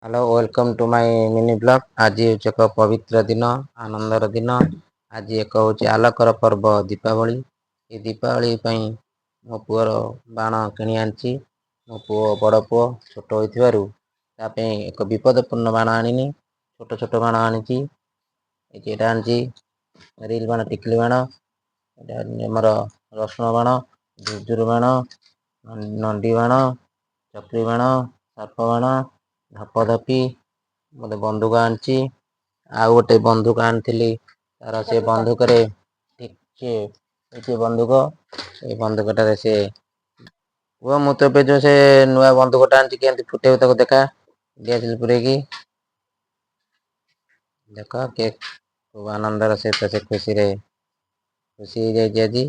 Hello welcome to my mini blog. ଆଜି ହେଉଛି ଏକ ପବିତ୍ର ଦିନ, ଆନନ୍ଦର ଦିନ। ଆଜି ଏକ ହେଉଛି ଆଲୋକର ପର୍ବ ଦୀପାବଳି। ଏ ଦୀପାବଳି ପାଇଁ ମୋ ପୁଅର ବାଣ କିଣି ଆଣିଛି। ମୋ ପୁଅ ବଡ଼ ପୁଅ ଛୋଟ ହୋଇଥିବାରୁ ତା ପାଇଁ ଏକ ବିପଦପୂର୍ଣ୍ଣ ବାଣ ଆଣିନି, ଛୋଟ ଛୋଟ ବାଣ ଆଣିଛି। ଏଇଟା ଆଣିଛି ରିଲ୍ ବାଣ, ଟିକିଲି ବାଣ, ଏଇଟା ଆମର ରସୁଣ ବାଣ, ଝୁର୍ଝୁରି ବାଣ, ନଣ୍ଡି ବାଣ, ଚକ୍ରି ବାଣ, ସାପ ବାଣ, ଧପଧପି, ଗୋଟେ ବନ୍ଧୁକ ଆଣିଛି। ଆଉ ଗୋଟେ ବନ୍ଧୁକ ଆଣିଥିଲି, ତାର ସେ ବନ୍ଧୁକରେ ଟିକେ ବନ୍ଧୁକ, ଏଇ ବନ୍ଧୁକଟାରେ ସେ ପୁଅ ମୁଁ ତ ଏବେ ଯୋଉ ସେ ନୂଆ ବନ୍ଧୁକଟା ଆଣିଛି କେମିତି ଫୁଟେଇବୁ ତାକୁ ଦେଖା, ଦିଆସିଲି ପୁରେଇକି ଦେଖ। ଖୁବ୍ ଆନନ୍ଦର ସହିତ ସେ ଖୁସି ହେଇଯାଇଛି ଆଜି।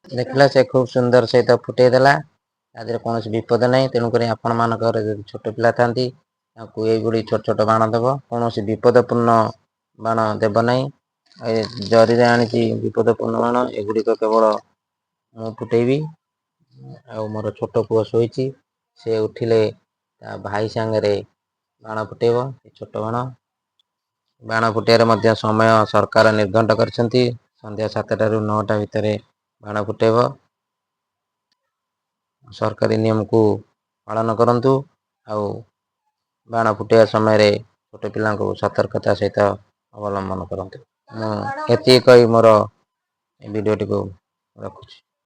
ଦେଖିଲା ସେ ଖୁବ୍ ସୁନ୍ଦର ସହିତ ଫୁଟେଇ ଦେଲା। ତା ଦେହରେ କୌଣସି ବିପଦ ନାହିଁ। ତେଣୁକରି ଆପଣ ମାନଙ୍କର ଯଦି ଛୋଟ ପିଲା ଥାନ୍ତି ତାଙ୍କୁ ଏଇଭଳି ଛୋଟ ଛୋଟ ବାଣ ଦେବ, କୌଣସି ବିପଦପୂର୍ଣ୍ଣ ବାଣ ଦେବ ନାହିଁ। ଏ ଜରିରେ ଆଣିଛି ବିପଦପୂର୍ଣ୍ଣ ବାଣ, ଏଗୁଡ଼ିକ କେବଳ ମୁଁ ଫୁଟେଇବି। ଆଉ ମୋର ଛୋଟ ପୁଅ ଶୋଇଛି, ସେ ଉଠିଲେ ତା ଭାଇ ସାଙ୍ଗରେ ବାଣ ଫୁଟେଇବ, ଛୋଟ ବାଣ। ବାଣ ଫୁଟାଇବାର ମଧ୍ୟ ସମୟ ସରକାର ନିର୍ଘଣ୍ଟ କରିଛନ୍ତି। ସନ୍ଧ୍ୟା 7ଟାରୁ 9ଟା ଭିତରେ ବାଣ ଫୁଟାଇବ। ସରକାରୀ ନିୟମକୁ ପାଳନ କରନ୍ତୁ। ଆଉ ବାଣ ଫୁଟାଇବା ସମୟରେ ଛୋଟ ପିଲାଙ୍କୁ ସତର୍କତା ସହିତ ଅବଲମ୍ବନ କରନ୍ତୁ। ମୁଁ ଏତିକି କହି ମୋର ଭିଡ଼ିଓଟିକୁ ରଖୁଛି।